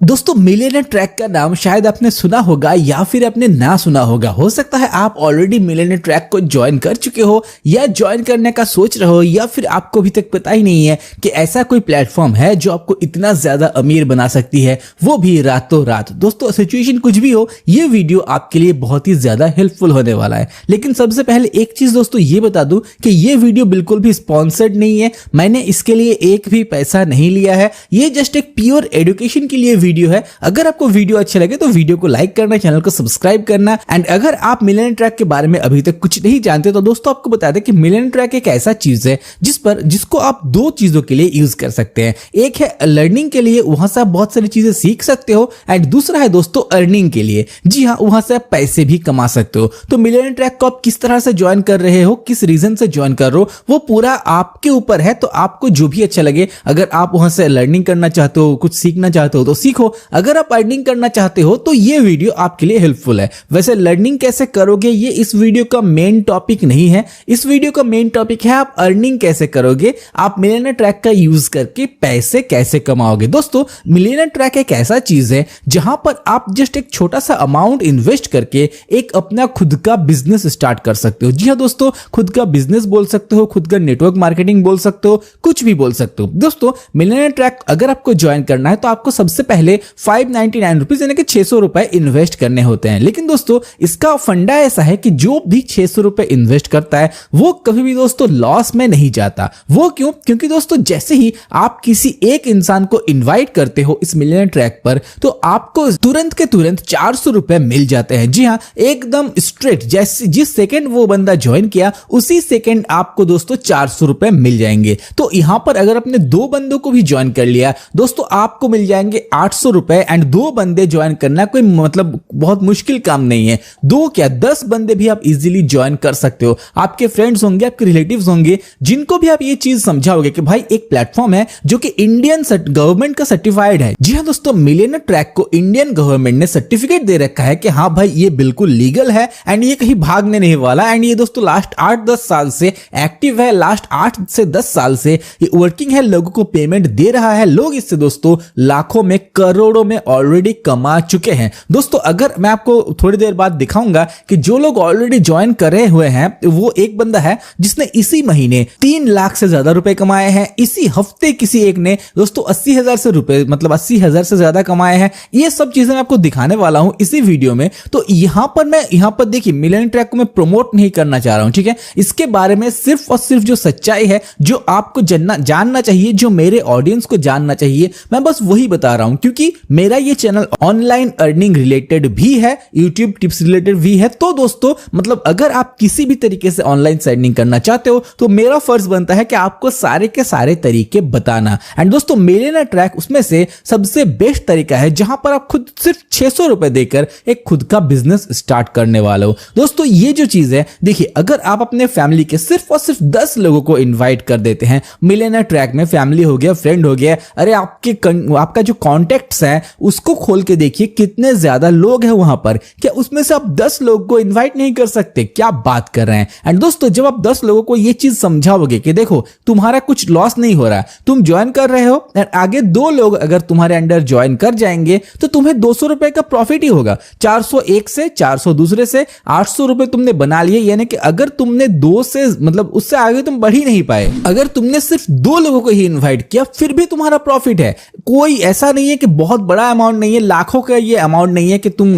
दोस्तों millionaire track का नाम शायद आपने सुना होगा या फिर आपने ना सुना होगा। हो सकता है आप ऑलरेडी मिलियनेयर ट्रैक को ज्वाइन कर चुके हो या ज्वाइन करने का सोच रहे हो, या फिर आपको अभी तक पता ही नहीं है कि ऐसा कोई प्लेटफॉर्म है जो आपको इतना ज्यादा अमीर बना सकती है, वो भी रातों रात। दोस्तों सिचुएशन कुछ भी हो, ये वीडियो आपके लिए बहुत ही ज्यादा हेल्पफुल होने वाला है। लेकिन सबसे पहले एक चीज दोस्तों ये बता दूं कि ये वीडियो बिल्कुल भी स्पॉन्सर्ड नहीं है, मैंने इसके लिए एक भी पैसा नहीं लिया है। ये जस्ट एक प्योर एजुकेशन के लिए वीडियो है। अगर आपको वीडियो अच्छे लगे तो वीडियो को लाइक करना, चैनल को सब्सक्राइब करना। एंड अगर आप मिलियनेयर ट्रैक के बारे में अभी तक कुछ नहीं जानते तो दोस्तों आपको बता दें कि मिलियनेयर ट्रैक एक ऐसा चीज है जिसको आप दो चीजों के लिए यूज कर सकते हैं। एक है लर्निंग के लिए, वहां से आप बहुत सारी चीजें सीख सकते हो, एंड दूसरा है दोस्तों अर्निंग के लिए। जी हाँ, वहां से आप पैसे भी कमा सकते हो। तो मिलियनेयर ट्रैक को आप किस तरह से ज्वाइन कर रहे हो, किस रीजन से ज्वाइन कर रहे हो, वो पूरा आपके ऊपर है। तो आपको जो भी अच्छा लगे, अगर आप वहां से लर्निंग करना चाहते हो, कुछ सीखना चाहते हो तो सीखो। अगर आप अर्निंग करना चाहते हो तो ये वीडियो आपके लिए हेल्पफुल है। वैसे लर्निंग कैसे करोगे ये इस वीडियो का मेन टॉपिक नहीं है। इस वीडियो का मेन टॉपिक है आप अर्निंग कैसे करोगे, आप मिलियनेयर ट्रैक का यूज करके पैसे कैसे कमाओगे। दोस्तों मिलियनेयर ट्रैक एक ऐसा चीज है जहां पर आप जस्ट एक छोटा सा अमाउंट इन्वेस्ट करके एक अपना खुद का बिजनेस स्टार्ट कर सकते हो। जी हाँ दोस्तों, खुद का बिजनेस बोल सकते हो, खुद का नेटवर्क मार्केटिंग बोल सकते हो, कुछ भी बोल सकते हो। दोस्तों मिलियनेयर ट्रैक अगर आपको ज्वाइन करना है तो आपको सबसे पहले 599 रुपीज यानी कि 600 रुपए इन्वेस्ट करने होते हैं। लेकिन दोस्तों इसका फंडा ऐसा है कि जो भी 600 रुपए इन्वेस्ट करता है वो कभी भी दोस्तों लॉस में नहीं जाता। वो क्यों? क्योंकि दोस्तों जैसे ही आप किसी एक इंसान को इनवाइट करते हो इस मिलियनेयर ट्रैक पर तो आपको तुरंत के तुरंत 400 रुपए मिल जाते हैं। जी हाँ, एकदम स्ट्रेट, जैसे जिस सेकंड वो बंदा ज्वाइन किया उसी सेकंड आपको दोस्तों 400 रुपए मिल जाएंगे। तो यहां पर अगर आपने दो बंदों को भी ज्वाइन कर लिया दोस्तों आपको मिल जाएंगे 800 रुपए। एंड दो बंदे ज्वाइन करना कोई मतलब बहुत मुश्किल काम नहीं है। दो क्या 10 बंदे भी आप इजीली ज्वाइन कर सकते हो। आपके फ्रेंड्स होंगे, आपके रिलेटिव्स होंगे, जिनको भी आप ये चीज समझाओगे कि भाई एक प्लेटफॉर्म है जो कि इंडियन गवर्नमेंट का सर्टिफाइड है। जी हाँ दोस्तों, मिलियनेयर ट्रैक को इंडियन गवर्नमेंट ने सर्टिफिकेट दे रखा है कि हाँ भाई ये बिल्कुल लीगल है एंड ये कहीं भागने नहीं वाला। एंड ये दोस्तों लास्ट 8-10 साल से एक्टिव है, लास्ट 8 से 10 साल से ये वर्किंग है, लोगों को पेमेंट दे रहा है। लोग इससे दोस्तों लाखों में, करोड़ों में ऑलरेडी कमा चुके हैं। दोस्तों अगर मैं आपको थोड़ी देर बाद दिखाऊंगा कि जो लोग ऑलरेडी ज्वाइन करे हुए हैं, वो एक बंदा है जिसने इसी महीने 3 लाख से ज्यादा रुपए कमाए हैं। इसी हफ्ते किसी एक ने दोस्तों 80,000 से रुपए मतलब 80,000 से ज्यादा कमाए हैं। ये सब चीजें मैं आपको दिखाने वाला हूं इसी वीडियो में। तो यहां पर देखिए मिलियनेयर ट्रैक को मैं प्रमोट नहीं करना चाह रहा हूं, ठीक है। इसके बारे में सिर्फ और सिर्फ जो सच्चाई है, जो आपको जानना चाहिए, जो मेरे ऑडियंस को जानना चाहिए, मैं बस वही बता रहा हूं। क्योंकि मेरा ये चैनल ऑनलाइन अर्निंग रिलेटेड भी है, यूट्यूब टिप्स रिलेटेड भी है। तो दोस्तों मतलब अगर आप किसी भी तरीके से ऑनलाइन अर्निंग करना चाहते हो तो मेरा फर्ज बनता है कि आपको सारे के सारे तरीके बताना। एंड दोस्तों मिलियनेयर ट्रैक उसमें से सबसे बेस्ट तरीका है जहां पर आप खुद सिर्फ 600 रुपए देकर एक खुद का बिजनेस स्टार्ट करने वाले हो। दोस्तों ये जो चीज है, देखिए अगर आप अपने फैमिली के सिर्फ और सिर्फ 10 लोगों को इन्वाइट कर देते हैं मिलियनेयर ट्रैक में, फैमिली हो गया, फ्रेंड हो गया, अरे आपका जो कॉन्टेक्ट्स है उसको खोल के देखिए कितने ज्यादा लोग हैं वहां पर। क्या उसमें से आप 10 लोग को इनवाइट नहीं कर सकते? क्या बात कर रहे हैं। एंड दोस्तों जब आप 10 लोगों को ये चीज समझाओगे कि देखो तुम्हारा कुछ लॉस नहीं हो रहा, तुम ज्वाइन कर रहे हो एंड आगे 2 लोग अगर तुम्हारे अंडर ज्वाइन कर जाएंगे तो तुम्हें 200 रुपए का प्रॉफिट ही होगा। 400 एक से, 400 दूसरे से, 800 रुपए तुमने बना लिए। यानी कि अगर तुमने 2 से मतलब उससे आगे तुम बढ़ ही नहीं पाए, अगर तुमने सिर्फ 2 लोगों को ही इन्वाइट किया फिर भी तुम्हारा प्रॉफिट है। कोई ऐसा नहीं है कि बहुत बड़ा अमाउंट नहीं है, लाखों का ये अमाउंट नहीं है कि तुम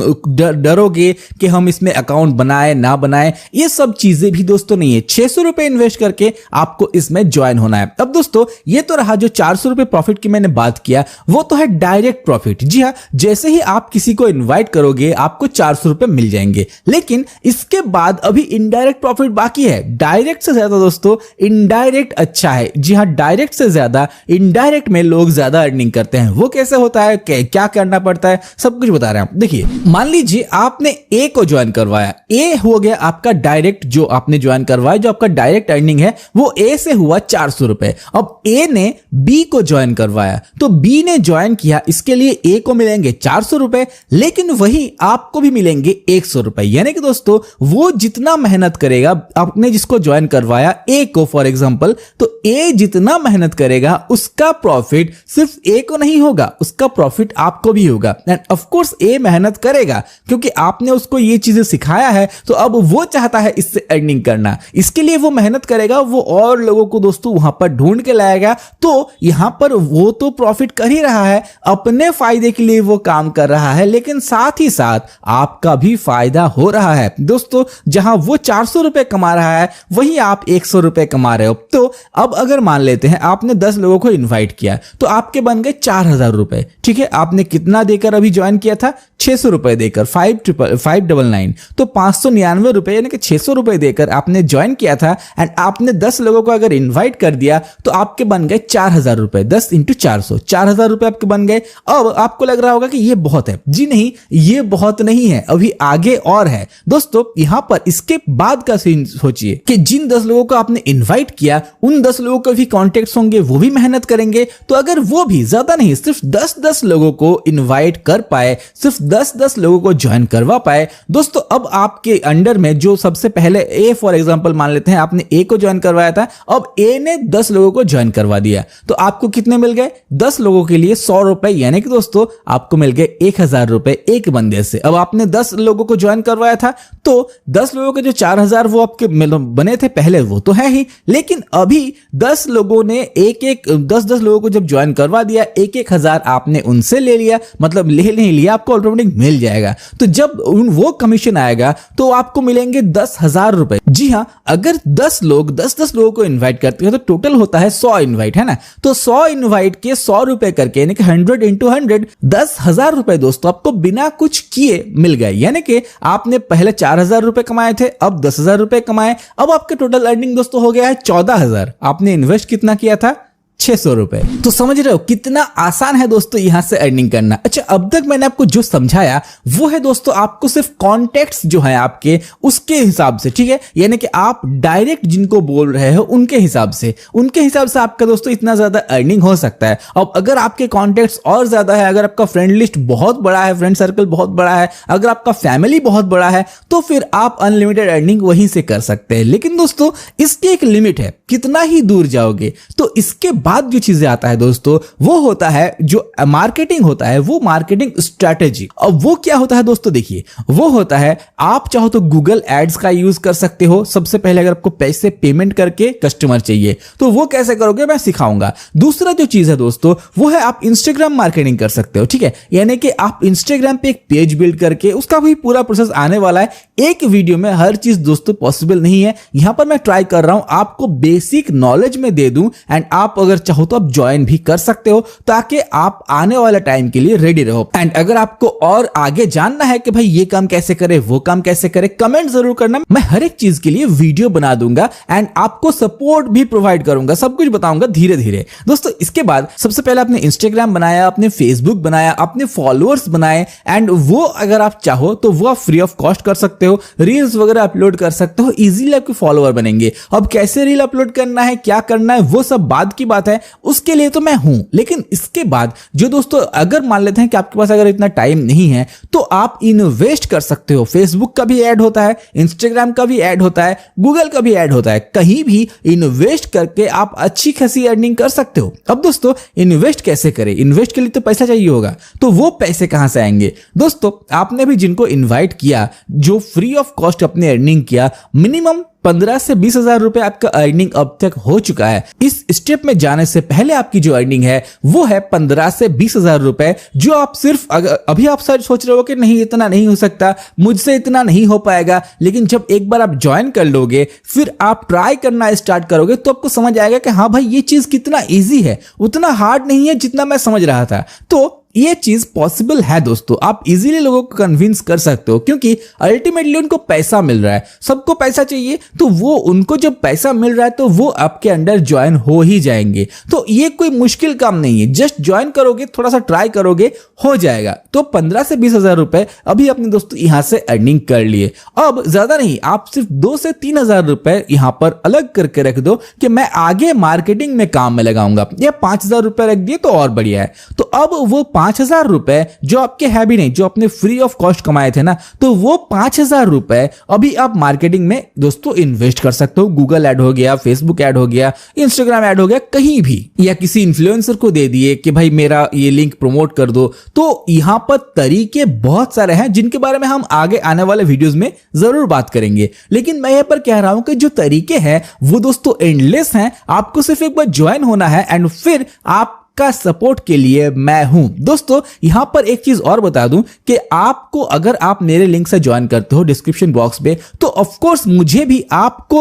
डरोगे कि हम इसमें अकाउंट बनाए ना बनाए। ये सब चीजें भी दोस्तों नहीं है। 600 रुपए इन्वेस्ट करके आपको इसमें ज्वाइन होना है। अब दोस्तों ये तो रहा जो 400 रुपए प्रॉफिट की मैंने बात किया, वो तो है डायरेक्ट प्रॉफिट। जी हाँ, जैसे ही आप किसी को इन्वाइट करोगे आपको 400 रुपए मिल जाएंगे। लेकिन इसके बाद अभी इनडायरेक्ट प्रॉफिट बाकी है। डायरेक्ट से ज्यादा दोस्तों इनडायरेक्ट अच्छा है। जी हाँ, डायरेक्ट से ज्यादा इनडायरेक्ट में लोग ज्यादा अर्निंग करते हैं। वो कैसे होता है, क्या करना पड़ता है, सब कुछ बता रहे हैं। देखिए मान लीजिए आपने ए को ज्वाइन करवाया, ए हो गया आपका डायरेक्ट, जो आपने ज्वाइन करवाया, जो आपका डायरेक्ट अर्निंग है वो ए से हुआ 400 रुपए। अब ए ने बी को ज्वाइन करवाया तो बी ने ज्वाइन किया, इसके लिए ए को मिलेंगे 400 रुपए, लेकिन वही आपको भी मिलेंगे 100 रुपए। यानी कि दोस्तों वो जितना मेहनत करेगा, आपने जिसको ज्वाइन करवाया ए को फॉर एग्जांपल, तो ए जितना मेहनत करेगा उसका प्रॉफिट सिर्फ ए को नहीं होगा, उसका प्रॉफिट आपको भी होगा। एंड ऑफ कोर्स ए मेहनत करेगा क्योंकि आपने उसको ये चीजें सिखाया है, तो अब वो चाहता है इससे अर्निंग करना, इसके लिए वो मेहनत करेगा, वो और लोगों को दोस्तों वहां पर ढूंढ के लाएगा। तो यहां पर वो तो प्रॉफिट कर ही रहा है, अपने फायदे के लिए वो काम कर रहा है, लेकिन साथ ही साथ आपका भी फायदा हो रहा है दोस्तों। जहां वो 400 रुपए कमा रहा है वहीं आप 100 रुपए कमा रहे हो। तो अब अगर मान लेते हैं आपने 10 लोगों को इन्वाइट किया तो आपके बन गए 4000 रुपए, ठीक है। आपने कितना देकर अभी ज्वाइन किया था? 600 रुपए देकर, 599, तो 599 रुपए यानी कि 600 रुपए देकर आपने ज्वाइन किया था। एंड आपने 10 लोगों को अगर इन्वाइट कर दिया तो आपके बन गए 4000 रुपए। 10 इंटू 400, 4000 रुपए आपके बन गए। अब आपको लग रहा होगा कि ये बहुत है। जी नहीं, ये बहुत नहीं है, अभी आगे और है दोस्तों। यहां पर इसके बाद का सीन सोचिए कि जिन 10 लोगों को आपने इन्वाइट किया उन 10 लोगों के भी कॉन्टेक्ट्स होंगे, वो भी मेहनत करेंगे। तो अगर वो भी ज्यादा नहीं, सिर्फ 10-10 लोगों को इन्वाइट कर पाए, सिर्फ 10-10 लोगों को ज्वाइन करवा पाए दोस्तों, अब आपके अंडर में जो सबसे पहले ए फॉर एग्जांपल मान लेते हैं, आपने ए को ज्वाइन करवाया था, अब ए ने 10 लोगों को ज्वाइन करवा दिया, तो आपको कितने मिल गए? 10 लोगों के लिए 100 रुपए, यानी कि दोस्तों आपको मिल गए 1000 रुपए एक बंदे से। अब आपने 10 लोगों को ज्वाइन करवाया था तो 10 लोगों के जो 4000 वो आपके बने थे पहले, वो तो है ही, लेकिन अभी 10 लोगों ने 10-10 लोगों को जब ज्वाइन करवा दिया, 1-1000 आपने उनसे ले लिया, मतलब ले नहीं लिया, आपको ऑटोमेटिक मिल जाएगा। तो जब वो कमीशन आएगा तो आपको मिलेंगे 10,000 रुपए। जी हाँ, अगर 10 लोग 10-10 लोगों को इन्वाइट करते हैं तो टोटल होता है 100 इन्वाइट, है ना। तो 100 इन्वाइट के 100 रुपए करके, यानी कि 100 इंटू 100, 10,000 रुपए दोस्तों आपको बिना कुछ किए मिल गए। यानी कि आपने पहले 4000 रुपए कमाए थे, अब 10,000 रुपए कमाए, अब आपके टोटल अर्निंग दोस्तों हो गया है 14,000। आपने इन्वेस्ट कितना किया था? 600 रुपए। तो समझ रहे हो कितना आसान है दोस्तों यहां से अर्निंग करना। अच्छा, अब तक मैंने आपको जो समझाया वो है दोस्तों आपको सिर्फ कॉन्टेक्ट्स जो है आपके, उसके हिसाब से, ठीक है। यानी कि आप डायरेक्ट जिनको बोल रहे हो उनके हिसाब से आपका दोस्तों इतना ज्यादा अर्निंग हो सकता है। अब अगर आपके कॉन्टेक्ट्स और ज्यादा है, अगर आपका फ्रेंड लिस्ट बहुत बड़ा है, फ्रेंड सर्कल बहुत बड़ा है, अगर आपका फैमिली बहुत बड़ा है, तो फिर आप अनलिमिटेड अर्निंग वहीं से कर सकते हैं। लेकिन दोस्तों इसकी एक लिमिट है, कितना ही दूर जाओगे। तो इसके बाद जो चीजें आता है दोस्तों वो होता है जो मार्केटिंग होता है, वो मार्केटिंग स्ट्रेटेजी। अब वो क्या होता है दोस्तों, देखिए वो होता है, आप चाहो तो गूगल एड्स का यूज कर सकते हो। सबसे पहले अगर आपको पैसे पेमेंट करके कस्टमर चाहिए तो वो कैसे करोगे मैं सिखाऊंगा। दूसरा जो चीज है दोस्तों वो है आप इंस्टाग्राम मार्केटिंग कर सकते हो, ठीक है। यानी कि आप इंस्टाग्राम पे एक पेज बिल्ड करके, उसका भी पूरा प्रोसेस आने वाला है। एक वीडियो में हर चीज दोस्तों पॉसिबल नहीं है, यहां पर मैं ट्राई कर रहा हूं आपको बेसिक नॉलेज में दे दूं। एंड आप अगर चाहो तो आप ज्वाइन भी कर सकते हो ताकि आप आने वाले टाइम के लिए रेडी रहो। एंड अगर आपको और आगे जानना है कि भाई ये काम कैसे करे, वो काम कैसे करे, कमेंट जरूर करना। मैं हर एक चीज के लिए वीडियो बना दूंगा एंड आपको सपोर्ट भी प्रोवाइड करूंगा, सब कुछ बताऊंगा धीरे धीरे। दोस्तों इसके बाद सबसे पहले आपने इंस्टाग्राम बनाया, आपने फेसबुक बनाया, आपने फॉलोअर्स बनाए, एंड वो अगर आप चाहो तो वो आप फ्री ऑफ कॉस्ट कर सकते हो, रील्स वगैरह अपलोड कर सकते हो, इजीली आपके फॉलोअर बनेंगे। अब कैसे रील अपलोड करना है, क्या करना है, वो सब बाद की बात है, उसके लिए तो मैं हूं। लेकिन इसके बाद जो दोस्तों अगर मान लेते हैं कि आपके पास अगर इतना टाइम नहीं है तो आप इन्वेस्ट कर सकते हो। फेसबुक का भी ऐड होता है, इंस्टाग्राम का भी ऐड होता है, गूगल का भी ऐड होता है, कहीं भी इन्वेस्ट करके आप अच्छी खासी अर्निंग कर सकते हो। अब दोस्तों इन्वेस्ट कैसे करें, इन्वेस्ट के लिए तो पैसा चाहिए होगा, तो वो पैसे कहां से आएंगे। दोस्तों आपने भी जिनको इन्वाइट किया, जो फ्री ऑफ कॉस्ट अपने अर्निंग किया, मिनिमम 15 से 20,000 रुपए आपका अर्निंग अब तक हो चुका है। इस स्टेप में जाने से पहले आपकी जो अर्निंग है वो है 15 से 20,000 रुपए, जो आप सिर्फ अभी आप सोच रहे हो कि नहीं इतना नहीं हो सकता, मुझसे इतना नहीं हो पाएगा, लेकिन जब एक बार आप ज्वाइन कर लोगे, फिर आप ट्राई करना स्टार्ट करोगे तो आपको समझ आएगा कि हाँ भाई ये चीज कितना ईजी है, उतना हार्ड नहीं है जितना मैं समझ रहा था। तो ये चीज पॉसिबल है दोस्तों, आप इजीली लोगों को कन्विंस कर सकते हो, क्योंकि अल्टीमेटली उनको पैसा मिल रहा है, सबको पैसा चाहिए, तो वो उनको जब पैसा मिल रहा है तो वो आपके अंडर ज्वाइन हो ही जाएंगे। तो ये कोई मुश्किल काम नहीं है, जस्ट ज्वाइन करोगे, थोड़ा सा ट्राई करोगे, हो जाएगा। तो 15 से 20,000 रुपए अभी अपने दोस्तों यहां से अर्निंग कर लिए। अब ज्यादा नहीं, आप सिर्फ 2 से 3,000 रुपए यहां पर अलग करके रख दो कि मैं आगे मार्केटिंग में काम में लगाऊंगा, या 5,000 रुपए रख दिए तो और बढ़िया है। तो अब वो 5,000 रुपए जो आपके है भी नहीं, जो आपने फ्री ऑफ कॉस्ट कमाए थे ना, तो वो 5,000 रुपए अभी आप मार्केटिंग में दोस्तों इन्वेस्ट कर सकते हो। गूगल ऐड हो गया, फेसबुक ऐड हो गया, इंस्टाग्राम ऐड हो गया, कहीं भी, या किसी इन्फ्लुएंसर को दे दिए कि भाई मेरा ये लिंक प्रमोट कर दो। तो यहां पर तरीके बहुत सारे हैं जिनके बारे में हम आगे आने वाले वीडियोस में जरूर बात करेंगे, लेकिन मैं यहां पर कह रहा हूं कि जो तरीके हैं वो दोस्तों एंडलेस हैं। आपको सिर्फ एक बार ज्वाइन होना है एंड फिर आप का सपोर्ट के लिए मैं हूं। दोस्तों यहां पर एक चीज और बता दूं कि आपको, अगर आप मेरे लिंक से ज्वाइन करते हो डिस्क्रिप्शन बॉक्स पे, तो ऑफ कोर्स मुझे भी,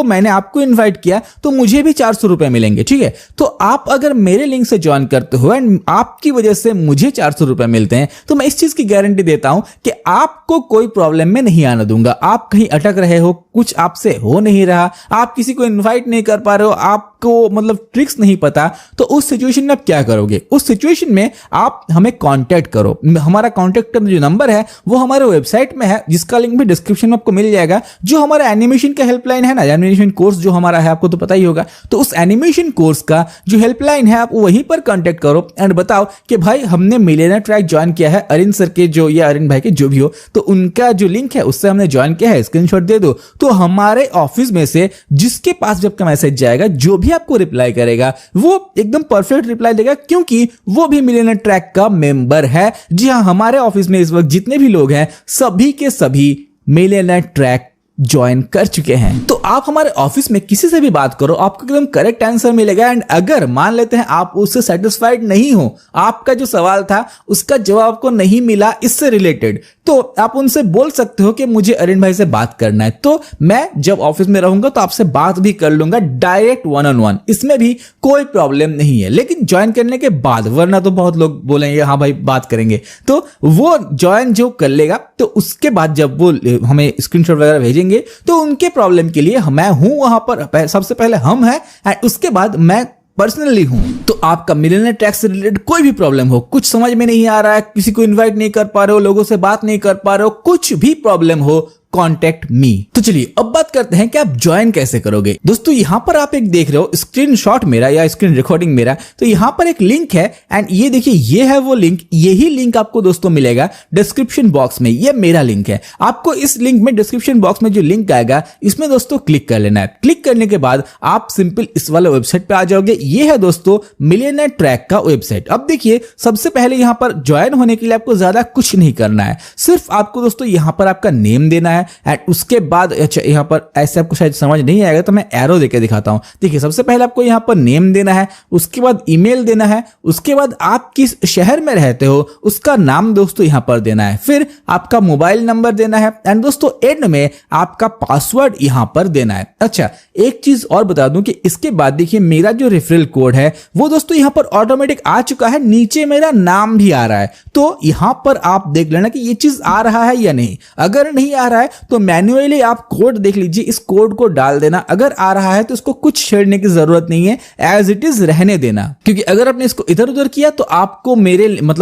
मैंने आपको इनवाइट किया तो मुझे भी 400 रुपए मिलेंगे, ठीक है। तो आप अगर मेरे लिंक से ज्वाइन करते हो एंड आपकी वजह से मुझे 400 रुपए मिलते हैं, तो मैं इस चीज की गारंटी देता हूं कि आपको कोई प्रॉब्लम में नहीं आने दूंगा। आप कहीं अटक रहे हो, कुछ आपसे हो नहीं रहा, आप किसी को इन्वाइट नहीं कर पा रहे हो, आपको मतलब ट्रिक्स नहीं पता, तो उस सिचुएशन में आप क्या करोगे? उस सिचुएशन में आप हमें कांटेक्ट करो। हमारा कांटेक्ट जो नंबर है वो हमारे वेबसाइट में है, जिसका लिंक भी डिस्क्रिप्शन में आपको मिल जाएगा। जो हमारा एनिमेशन का हेल्पलाइन है ना, एनिमेशन कोर्स जो हमारा है, आपको तो पता ही होगा, तो उस एनिमेशन कोर्स का जो हेल्पलाइन है आप वहीं पर कांटेक्ट करो एंड बताओ कि भाई हमने मिलियनेयर ट्रैक ज्वाइन किया है, अरिन सर के जो, या अरिन भाई के जो भी हो, तो उनका जो लिंक है उससे हमने ज्वाइन किया है, स्क्रीनशॉट दे दो। तो हमारे ऑफिस में से जिसके पास जब का मैसेज जाएगा, जो भी आपको रिप्लाई करेगा वो एकदम परफेक्ट रिप्लाई देगा, क्योंकि वो भी मिलियनेयर ट्रैक का मेंबर है। जी हां, हमारे ऑफिस में इस वक्त जितने भी लोग हैं सभी के सभी मिलियनेयर ट्रैक ज्वाइन कर चुके हैं। तो आप हमारे ऑफिस में किसी से भी बात करो, आपको एकदम करेक्ट आंसर मिलेगा। एंड अगर मान लेते हैं आप उससे सेटिस्फाइड नहीं हो, आपका जो सवाल था उसका जवाब आपको नहीं मिला इससे रिलेटेड, तो आप उनसे बोल सकते हो कि मुझे अरिन भाई से बात करना है। तो मैं जब ऑफिस में रहूंगा तो आपसे बात भी कर लूंगा डायरेक्ट 1-on-1, इसमें भी कोई प्रॉब्लम नहीं है। लेकिन ज्वाइन करने के बाद, वरना तो बहुत लोग बोलेंगे हाँ भाई बात करेंगे, तो वो ज्वाइन जो कर लेगा तो उसके बाद जब वो हमें स्क्रीनशॉट वगैरह भेजेंगे तो उनके प्रॉब्लम के लिए मैं हूं वहां पर। सबसे पहले हम हैं एंड उसके बाद मैं पर्सनली हूं। तो आपका मिलियनेयर ट्रैक से रिलेटेड कोई भी प्रॉब्लम हो, कुछ समझ में नहीं आ रहा है, किसी को इनवाइट नहीं कर पा रहे हो, लोगों से बात नहीं कर पा रहे हो, कुछ भी प्रॉब्लम हो, कॉन्टेक्ट मी। तो चलिए अब बात करते हैं कि आप ज्वाइन कैसे करोगे। दोस्तों यहां पर आप एक देख रहे हो स्क्रीनशॉट मेरा या स्क्रीन रिकॉर्डिंग मेरा, तो यहां पर एक लिंक है एंड ये देखिए ये है वो लिंक। यही लिंक आपको दोस्तों मिलेगा डिस्क्रिप्शन बॉक्स में, ये मेरा लिंक है। आपको इस लिंक में डिस्क्रिप्शन बॉक्स में जो लिंक आएगा इसमें दोस्तों क्लिक कर लेना है। क्लिक करने के बाद आप सिंपल इस वाले वेबसाइट पे आ जाओगे। ये है दोस्तों मिलियनेयर ट्रैक का वेबसाइट। अब देखिए सबसे पहले यहां पर ज्वाइन होने के लिए आपको ज्यादा कुछ नहीं करना है, सिर्फ आपको दोस्तों यहां पर आपका नेम देना है एंड उसके बाद, अच्छा यहां पर ऐसे आपको शायद समझ नहीं आएगा तो मैं एरो देके दिखाता हूं। देखिए सबसे पहले आपको यहां पर नेम देना है, उसके बाद ईमेल देना है, उसके बाद आप किस शहर में रहते हो उसका नाम दोस्तों यहां पर देना है, फिर आपका मोबाइल नंबर देना है एंड दोस्तों एंड में आपका पासवर्ड यहां पर देना है। अच्छा एक चीज और बता दूं कि इसके बाद देखिए मेरा जो रेफरल कोड है वो दोस्तों यहां पर ऑटोमेटिक आ चुका है, नीचे मेरा नाम भी आ रहा है। तो यहां पर आप देख लेना कि ये चीज आ रहा है या नहीं। अगर नहीं आ रहा है तो मैन्युअली आप कोड देख लीजिए, इस कोड को डाल देना। अगर आ रहा है तो इसको कुछ छेड़ने की जरूरत नहीं है, एज इट इज रहने देना, क्योंकि अगर आपने इसको इधर उधर किया तो आपको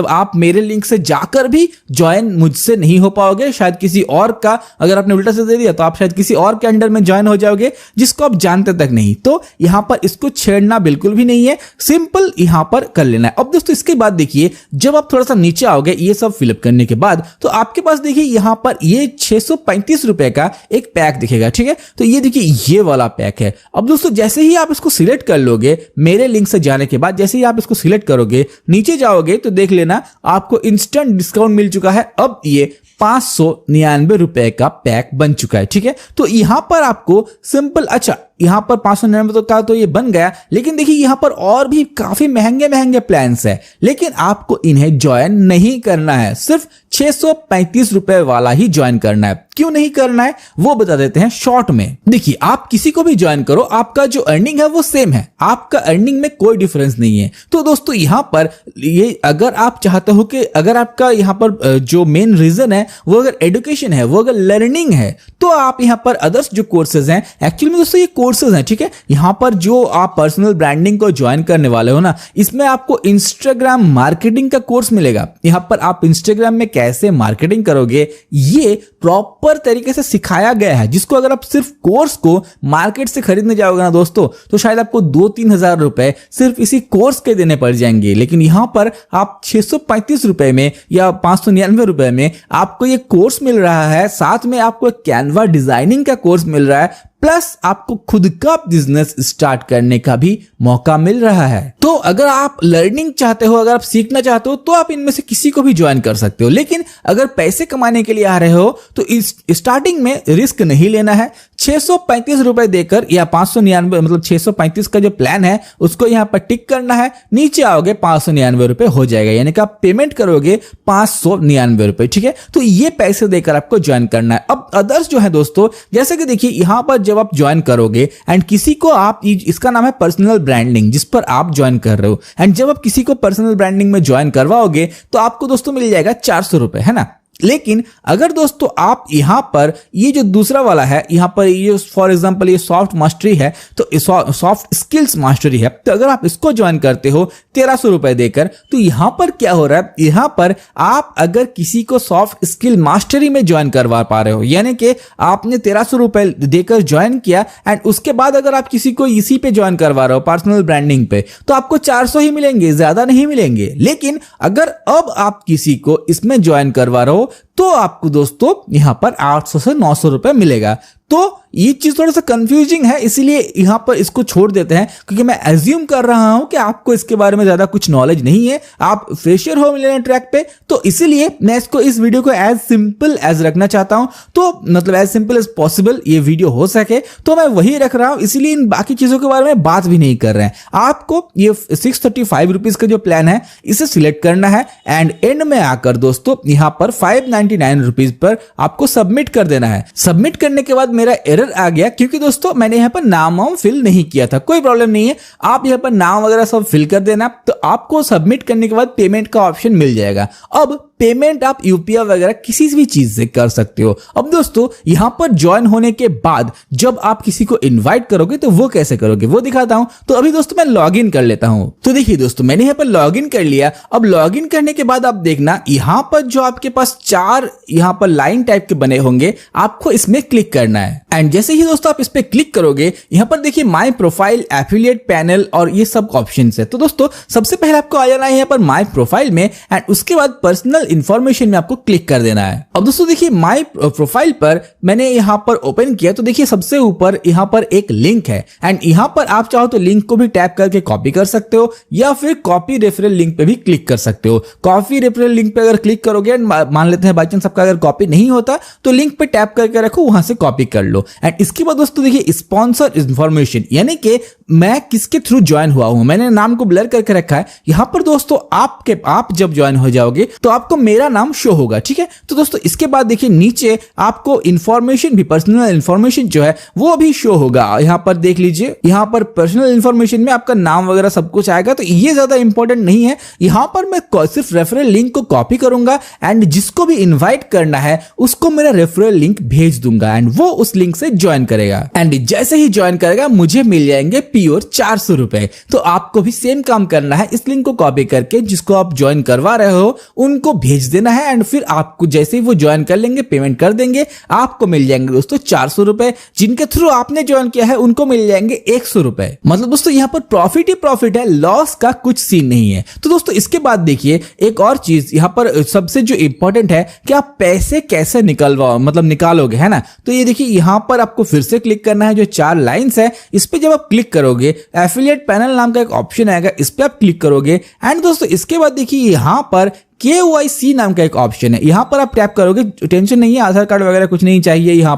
आप मेरे लिंक से जाकर भी ज्वाइन मुझसे नहीं हो पाओगे। शायद किसी और का, अगर आपने उल्टा से दे दिया तो आप शायद किसी और के अंडर में ज्वाइन हो जाओगे जिसको आप जानते तक नहीं। तो यहां पर इसको छेड़ना बिल्कुल भी नहीं है, सिंपल यहां पर कर लेना है। अब दोस्तों इसके बाद देखिए जब आप थोड़ा सा नीचे आओगे ये सब फिलअप करने के बाद, तो आपके पास देखिए यहां पर ये 635 रुपए का एक पैक दिखेगा, ठीक है। तो ये देखिए ये वाला पैक है। अब दोस्तों जैसे ही आप इसको सिलेक्ट कर लोगे मेरे लिंक से जाने के बाद, जैसे ही आप इसको सिलेक्ट करोगे नीचे जाओगे तो देख लेना आपको इंस्टेंट डिस्काउंट मिल चुका है। अब ये 599 रुपए का पैक बन चुका है, ठीक है। तो यहां पर आपको सिंपल, अच्छा यहां पर 599 का तो ये बन गया, लेकिन देखिए यहां पर और भी काफी महंगे महंगे प्लान्स है, लेकिन आपको इन्हें ज्वाइन नहीं करना है, सिर्फ 635 रुपए वाला ही ज्वाइन करना है। क्यों नहीं करना है वो बता देते हैं शॉर्ट में। देखिए आप किसी को भी ज्वाइन करो, आपका जो अर्निंग है वो सेम है, आपका अर्निंग में कोई डिफरेंस नहीं है। तो दोस्तों यहां पर ये अगर आप चाहते हो कि अगर आपका यहां पर जो मेन रीजन है वो अगर एजुकेशन है, वो अगर लर्निंग है, तो आप यहां पर अदर्स जो कोर्सेज हैं, एक्चुअली में दोस्तों ये कोर्सेज हैं, ठीक है। यहाँ पर जो आप पर्सनल ब्रांडिंग को ज्वाइन करने वाले हो ना, इसमें आपको इंस्टाग्राम मार्केटिंग का कोर्स मिलेगा। यहाँ पर आप इंस्टाग्राम में कैसे मार्केटिंग करोगे ये प्रॉपर तरीके से सिखाया गया है, जिसको अगर आप सिर्फ कोर्स को मार्केट से खरीदने जाओगे ना दोस्तों, तो शायद आपको 2-3 हजार रुपए सिर्फ इसी कोर्स के देने पड़ जाएंगे। लेकिन यहां पर आप 635 रुपए में या 599 रुपए में आपको ये कोर्स मिल रहा है, साथ में आपको कैनवा डिजाइनिंग का कोर्स मिल रहा है, प्लस आपको खुद का बिजनेस स्टार्ट करने का भी मौका मिल रहा है। तो अगर आप लर्निंग चाहते हो, अगर आप सीखना चाहते हो, तो आप इनमें से किसी को भी ज्वाइन कर सकते हो। लेकिन अगर पैसे कमाने के लिए आ रहे हो तो इस स्टार्टिंग में रिस्क नहीं लेना है। 635 रुपए देकर या 599 मतलब 635 का जो प्लान है उसको यहां पर टिक करना है, नीचे आओगे 599 रुपए हो जाएगा, यानी कि आप पेमेंट करोगे 599 रुपए, ठीक है। तो ये पैसे देकर आपको ज्वाइन करना है। अब अदर्स जो है दोस्तों, जैसे कि देखिए यहां पर जब आप ज्वाइन करोगे एंड किसी को आप, इसका नाम है पर्सनल ब्रांडिंग, जिस पर आप ज्वाइन कर रहे हो, एंड जब आप किसी को पर्सनल ब्रांडिंग में ज्वाइन करवाओगे तो आपको दोस्तों मिल जाएगा 400 रुपए, है ना। लेकिन अगर दोस्तों आप यहां पर ये जो दूसरा वाला है, यहां पर ये फॉर एग्जांपल ये सॉफ्ट मास्टरी है, तो सॉफ्ट स्किल्स मास्टरी है, तो अगर आप इसको ज्वाइन करते हो 1300 रुपए देकर, तो यहां पर क्या हो रहा है, यहां पर आप अगर किसी को सॉफ्ट स्किल मास्टरी में ज्वाइन करवा पा रहे हो, यानी कि आपने 1300 रुपए देकर ज्वाइन किया एंड उसके बाद अगर आप किसी को इसी पे ज्वाइन करवा रहे हो पर्सनल ब्रांडिंग पे, तो आपको 400 ही मिलेंगे, ज्यादा नहीं मिलेंगे। लेकिन अगर अब आप किसी को इसमें ज्वाइन करवा रहे हो तो आपको दोस्तों यहां पर 800 से 900 रुपए मिलेगा। तो ये चीज थोड़ा सा कंफ्यूजिंग है, इसीलिए यहां पर इसको छोड़ देते हैं, क्योंकि मैं एज्यूम कर रहा हूं कि आपको इसके बारे में ज्यादा कुछ नॉलेज नहीं है, आप फ्रेशर हो मिलियनेयर ट्रैक पे, तो इसीलिए मैं इसको इस वीडियो को एज सिंपल एज रखना चाहता हूं। तो मतलब एज सिंपल एज पॉसिबल ये वीडियो हो सके, तो मैं वही रख रहा हूं, इसीलिए इन बाकी चीजों के बारे में बात भी नहीं कर रहे हैं। आपको ये 635 रुपीज का जो प्लान है इसे सिलेक्ट करना है एंड एंड में आकर दोस्तों यहां पर 599 रुपीज पर आपको सबमिट कर देना है। सबमिट करने के बाद मेरा एरर आ गया, क्योंकि दोस्तों मैंने यहां पर नाम फिल नहीं किया था। कोई प्रॉब्लम नहीं है, आप यहां पर नाम वगैरह सब फिल कर देना, तो आपको सबमिट करने के बाद पेमेंट का ऑप्शन मिल जाएगा। अब पेमेंट आप यूपीआई वगैरह किसी भी चीज से कर सकते हो। अब दोस्तों यहां पर ज्वाइन होने के बाद जब आप किसी को इनवाइट करोगे तो वो कैसे करोगे वो दिखाता हूं। तो अभी दोस्तों मैं लॉगिन कर लेता हूं। तो देखिए दोस्तों मैंने यहां पर लॉगिन कर लिया। अब लॉगिन करने के बाद आप देखना यहां पर जो आपके पास 4 यहां पर लाइन टाइप के बने होंगे, आपको इसमें क्लिक करना है। एंड जैसे ही दोस्तों आप इस पे क्लिक करोगे, यहां पर देखिए माय प्रोफाइल, एफिलिएट पैनल और ये सब ऑप्शन है। तो दोस्तों सबसे पहले आपको आ जाना है यहां पर माय प्रोफाइल में एंड उसके बाद पर्सनल इंफॉर्मेशन में आपको क्लिक कर देना है। अब दोस्तों देखिए माय प्रोफाइल पर मैंने यहां पर ओपन किया, तो देखिए सबसे ऊपर यहां पर एक लिंक है एंड यहां पर आप चाहो तो लिंक को भी टैप करके कॉपी कर सकते हो या फिर कॉपी रेफरल लिंक पे भी क्लिक कर सकते हो। कॉपी रेफरल लिंक पे अगर क्लिक करोगे, मान लेते हैं बाई चांस आपका अगर कॉपी नहीं होता, तो लिंक पे टैप करके रखो, वहां से कॉपी कर लो। एंड इसके बाद दोस्तों देखिए स्पॉन्सर इंफॉर्मेशन, यानी कि मैं किसके थ्रू ज्वाइन हुआ हूं, मैंने नाम को ब्लर करके रखा है। यहां पर दोस्तों आप जब ज्वाइन हो जाओगे तो आपको मेरा नाम शो होगा, ठीक है। तो दोस्तों इसके बाद देखिए नीचे आपको इंफॉर्मेशन भी, पर्सनल इंफॉर्मेशन जो है वो भी शो होगा। यहां पर देख लीजिए, यहां पर पर्सनल इंफॉर्मेशन में आपका नाम वगैरह सब कुछ आएगा, तो ये ज्यादा इंपॉर्टेंट नहीं है। यहां पर मैं सिर्फ रेफरल लिंक को कॉपी करूंगा एंड जिसको भी इन्वाइट करना है उसको मेरा रेफरल लिंक भेज दूंगा एंड वो उस लिंक से ज्वाइन करेगा। एंड जैसे ही ज्वाइन करेगा मुझे मिल जाएंगे प्योर 400 रुपए। तो आपको भी सेम काम करना है, इस लिंक को कॉपी करके जिसको आप ज्वाइन करवा रहे हो उनको भेज देना है एंड फिर आपको जैसे ही वो ज्वाइन कर लेंगे, पेमेंट कर देंगे, आपको मिल जाएंगे दोस्तों 400 रुपए। जिनके थ्रू आपने ज्वाइन किया है उनको मिल जाएंगे 100 रुपए। मतलब दोस्तों यहाँ पर प्रॉफिट ही प्रॉफिट है, लॉस का कुछ सीन नहीं है। तो दोस्तों इसके बाद देखिए एक और चीज यहाँ पर सबसे जो इंपॉर्टेंट है कि आप पैसे कैसे निकालोगे, है ना। तो ये देखिए यहाँ पर आपको फिर से क्लिक करना है, जो 4 लाइंस है इस पे जब आप क्लिक करोगे, एफिलिएट पैनल नाम का एक ऑप्शन आएगा, इस पे आप क्लिक करोगे एंड दोस्तों इसके बाद देखिए यहाँ पर KYC नाम का एक ऑप्शन है, यहां पर आप टैप करोगे, टेंशन नहीं है, आधार कार्ड वगैरह कुछ नहीं चाहिए। यहां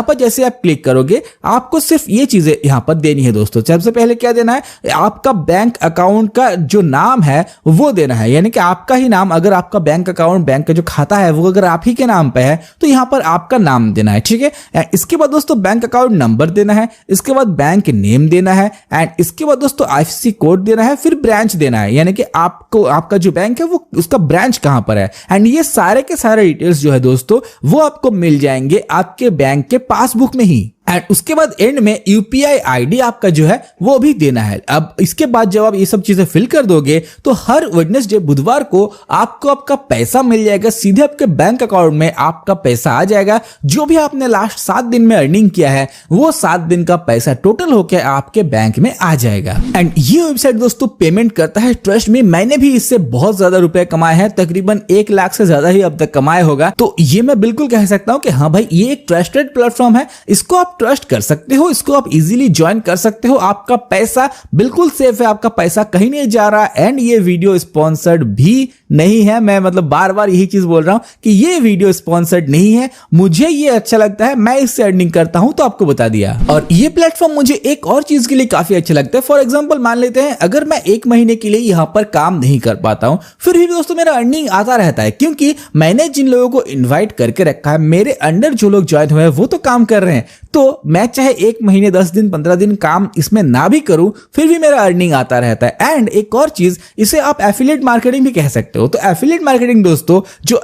पर जैसे आप क्लिक करोगे आपको सिर्फ ये चीजें यहां पर देनी है दोस्तों। सबसे पहले क्या देना है, आपका बैंक अकाउंट का जो नाम है वो देना है, यानी कि आपका ही नाम, अगर आपका बैंक अकाउंट, बैंक का जो खाता है वो अगर आप ही के नाम पे है तो यहां पर आपका नाम देना है, ठीक है। इसके बाद दोस्तों बैंक अकाउंट नंबर देना है, इसके बाद बैंक नेम देना है एंड इसके बाद दोस्तों IFSC कोड देना है, फिर ब्रांच देना है, यानी कि आपको आपका जो बैंक है वो उसका ब्रांच कहां पर है। एंड ये सारे के सारे डिटेल्स जो है दोस्तों वो आपको मिल जाएंगे आपके बैंक के पासबुक में ही। एंड उसके बाद एंड में यूपीआई आईडी आपका जो है वो भी देना है। अब इसके बाद जब आप ये सब चीजें फिल कर दोगे तो हर वेडनेसडे बुधवार को आपको आपका पैसा मिल जाएगा, सीधे आपके बैंक अकाउंट में आपका पैसा आ जाएगा। जो भी आपने लास्ट 7 दिन में अर्निंग किया है वो 7 दिन का पैसा टोटल होकर आपके बैंक में आ जाएगा। एंड ये वेबसाइट दोस्तों पेमेंट करता है, ट्रस्ट में मैंने भी इससे बहुत ज्यादा रुपए कमाए हैं, तकरीबन 1 लाख से ज्यादा ही अब तक कमाए होगा। तो ये मैं बिल्कुल कह सकता हूं कि हाँ भाई ये एक ट्रस्टेड प्लेटफॉर्म है, इसको आप ट्रस्ट कर सकते हो, इसको आप इजीली ज्वाइन कर सकते हो। आपका पैसा बिल्कुल सेफ है, आपका पैसा कहीं नहीं जा रहा। एंड ये वीडियो स्पॉन्सर्ड भी नहीं है, मैं मतलब बार बार यही चीज बोल रहा हूं कि ये वीडियो स्पॉन्सर्ड नहीं है, मुझे ये अच्छा लगता है, मैं इससे अर्निंग करता हूं तो आपको बता दिया। और ये प्लेटफॉर्म मुझे एक और चीज के लिए काफी अच्छा लगता है। फॉर एग्जांपल मान लेते हैं अगर मैं 1 महीने के लिए यहां पर काम नहीं कर पाता हूं, फिर भी दोस्तों मेरा अर्निंग आता रहता है, क्योंकि मैंने जिन लोगों को इन्वाइट करके रखा है, मेरे अंडर जो लोग ज्वाइन हुए हैं वो तो काम कर रहे हैं। तो मैं चाहे 1 महीने 10 दिन 15 दिन काम इसमें ना भी करूं, फिर भी मेरा अर्निंग आता रहता है। एंड एक और चीज, इसे आप एफिलिएट मार्केटिंग भी कह सकते हो। तो एफिलिएट मार्केटिंग दोस्तों जो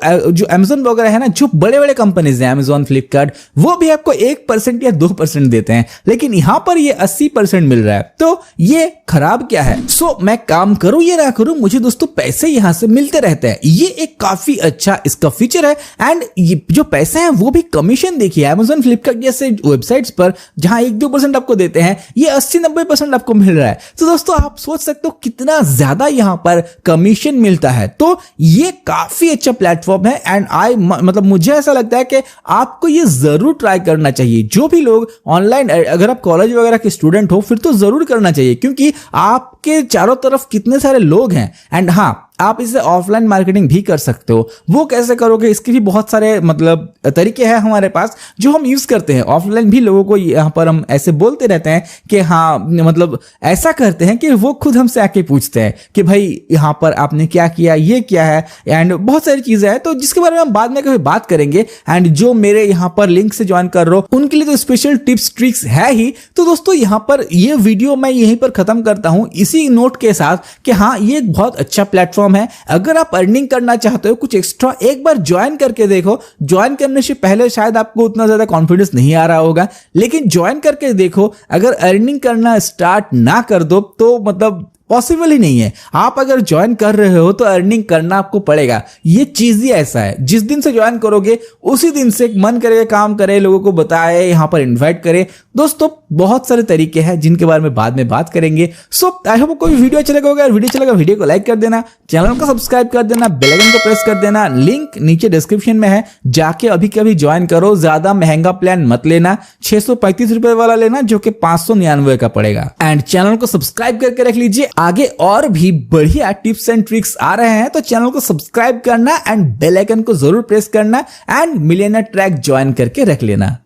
Amazon वगैरह है ना, जो बड़े बड़े कंपनीज हैं Amazon, फ्लिपकार्ट, वो भी आपको 1% या 2% देते हैं, लेकिन यहां पर ये 80% मिल रहा है। तो ये खराब क्या है? सो मैं काम करूं या ना करूं, मुझे दोस्तों पैसे यहां से मिलते रहते हैं। ये एक काफी अच्छा इसका फीचर है। एंड ये जो पैसे हैं वो भी कमीशन, देखिए Amazon, फ्लिपकार्ट जैसे वेबसाइट्स पर जहां 1-2% आपको देते हैं, ये 80-90% आपको मिल रहा है। तो दोस्तों आप सोच सकते हो कितना ज्यादा यहां पर कमीशन मिलता है। तो ये काफी अच्छा प्लेटफॉर्म है। एंड मतलब मुझे ऐसा लगता है कि आपको ये जरूर ट्राई करना चाहिए। जो भी लोग ऑनलाइन, अगर आप कॉलेज वगैरह के स्टूडेंट हो फिर तो जरूर करना चाहिए, क्योंकि आपके चारों तरफ कितने सारे लोग हैं। एंड हाँ, आप इसे ऑफलाइन मार्केटिंग भी कर सकते हो। वो कैसे करोगे, इसके भी बहुत सारे मतलब तरीके हैं हमारे पास जो हम यूज करते हैं। ऑफलाइन भी लोगों को यहाँ पर हम ऐसे बोलते रहते हैं कि हाँ, मतलब ऐसा करते हैं कि वो खुद हमसे आके पूछते हैं कि भाई यहाँ पर आपने क्या किया, ये क्या है, एंड बहुत सारी चीजें हैं, तो जिसके बारे में हम बाद में कभी बात करेंगे। एंड जो मेरे यहाँ पर लिंक से ज्वाइन कर रहे हो उनके लिए तो स्पेशल टिप्स ट्रिक्स है ही। तो दोस्तों यहाँ पर ये वीडियो मैं यहीं पर खत्म करता हूँ इसी नोट के साथ कि हाँ, ये एक बहुत अच्छा प्लेटफॉर्म है। अगर आप अर्निंग करना चाहते हो कुछ एक्स्ट्रा, एक बार ज्वाइन करके देखो। ज्वाइन करने से पहले शायद आपको उतना ज्यादा कॉन्फिडेंस नहीं आ रहा होगा, लेकिन ज्वाइन करके देखो। अगर अर्निंग करना स्टार्ट ना कर दो तो मतलब पॉसिबल ही नहीं है। आप अगर ज्वाइन कर रहे हो तो अर्निंग करना आपको पड़ेगा। ये चीज ही ऐसा है, जिस दिन से ज्वाइन करोगे उसी दिन से मन करेगा काम करे, लोगों को बताए, यहाँ पर इन्वाइट करे। दोस्तों बहुत सारे तरीके हैं जिनके बारे में बाद में बात करेंगे। सो आई होप कोई वीडियो अच्छा लगा होगा। वीडियो अच्छा लगा वीडियो को लाइक कर देना, चैनल को सब्सक्राइब कर देना, बेल आइकन को प्रेस कर देना। लिंक नीचे डिस्क्रिप्शन में है, जाके अभी कभी ज्वाइन करो। ज्यादा महंगा प्लान मत लेना, 635 रुपए वाला लेना जो कि 599 का पड़ेगा। एंड चैनल को सब्सक्राइब करके रख लीजिए, आगे और भी बढ़िया टिप्स एंड ट्रिक्स आ रहे हैं। तो चैनल को सब्सक्राइब करना एंड बेल आइकन को जरूर प्रेस करना एंड मिलियनेयर ट्रैक ज्वाइन करके रख लेना।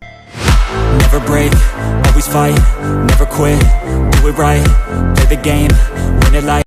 Never break, always fight, never quit, do it right, play the game, win it like